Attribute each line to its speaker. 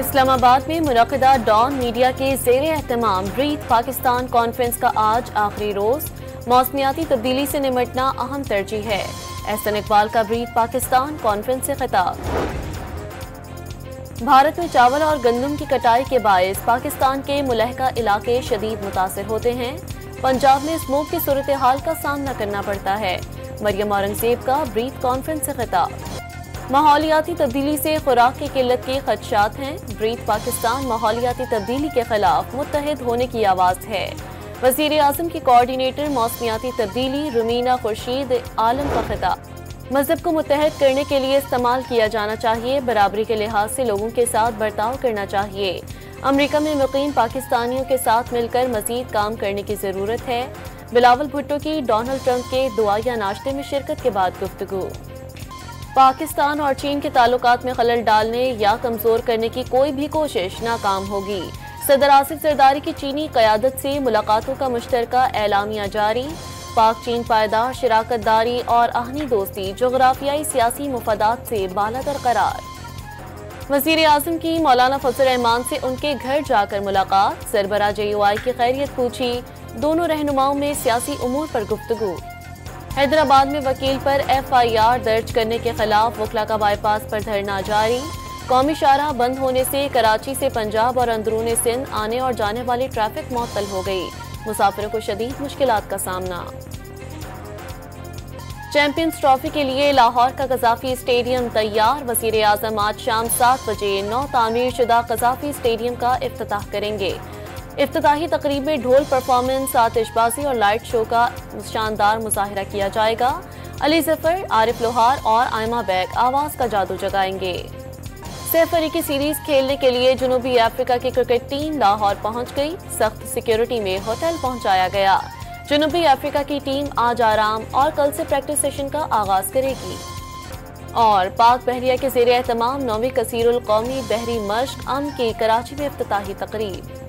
Speaker 1: اسلام آباد میں منعقدہ ڈان میڈیا کے زیر اہتمام بریتھ پاکستان کانفرنس کا آج آخری روز۔ موسمیاتی تبدیلی سے نمٹنا اہم ترجیح ہے، احسن اقبال کا بریتھ پاکستان کانفرنس سے خطاب۔ بھارت میں چاول اور گندم کی کٹائی کے باعث پاکستان کے ملحقہ علاقے شدید متاثر ہوتے ہیں۔ پنجاب میں اسموگ کی صورتحال کا سامنا کرنا پڑتا ہے، مریم اورنگزیب کا بریتھ کانفرنس سے خطاب۔ ماحولیاتی تبدیلی سے خوراک کی قلت کے خدشات ہیں، بریتھ پاکستان ماحولیاتی تبدیلی کے خلاف متحد ہونے کی آواز ہے۔ وزیر اعظم کی کوارڈینیٹر موسمیاتی تبدیلی رومینہ خورشید عالم کا خطاب۔ مذہب کو متحد کرنے کے لیے استعمال کیا جانا چاہیے، برابری کے لحاظ سے لوگوں کے ساتھ برتاؤ کرنا چاہیے۔ امریکہ میں مقیم پاکستانیوں کے ساتھ مل کر مزید کام کرنے کی ضرورت ہے۔ بلاول بھٹو کی ڈونلڈ ٹرمپ کے دعائیہ ناشتے میں شرکت کے بعد گفتگو۔ پاکستان اور چین کے تعلقات میں خلل ڈالنے یا کمزور کرنے کی کوئی بھی کوشش ناکام ہوگی۔ صدر آصف زرداری کی چینی قیادت سے ملاقاتوں کا مشترکہ اعلامیہ جاری۔ پاک چین پائیدار شراکت داری اور آہنی دوستی جغرافیائی سیاسی مفادات سے بالاتر قرار۔ وزیر اعظم کی مولانا فضل الرحمان سے ان کے گھر جا کر ملاقات، سربراہ JUI کی خیریت پوچھی، دونوں رہنماؤں میں سیاسی امور پر گفتگو۔ حیدرآباد میں وکیل پر FIR درج کرنے کے خلاف وکلا کا بائی پاس پر دھرنا جاری۔ قومی شاہراہ بند ہونے سے کراچی سے پنجاب اور اندرون سندھ آنے اور جانے والی ٹریفک معطل ہو گئی، مسافروں کو شدید مشکلات کا سامنا۔ چیمپئنز ٹرافی کے لیے لاہور کا قذافی اسٹیڈیم تیار، وزیر اعظم آج شام 7 بجے نو تعمیر شدہ قذافی اسٹیڈیم کا افتتاح کریں گے۔ افتتاحی تقریب میں ڈھول پرفارمنس، آتش بازی اور لائٹ شو کا شاندار مظاہرہ کیا جائے گا۔ علی ظفر، عارف لوہار اور آئمہ بیگ آواز کا جادو جگائیں گے۔ سہ فریقی سیریز کھیلنے کے لیے جنوبی افریقہ کی کرکٹ ٹیم لاہور پہنچ گئی، سخت سیکیورٹی میں ہوٹل پہنچایا گیا۔ جنوبی افریقہ کی ٹیم آج آرام اور کل سے پریکٹس سیشن کا آغاز کرے گی۔ اور پاک بحریہ کے زیر اہتمام 9ویں کثیر القومی بحری مشق امن کی کراچی میں افتتاحی تقریب۔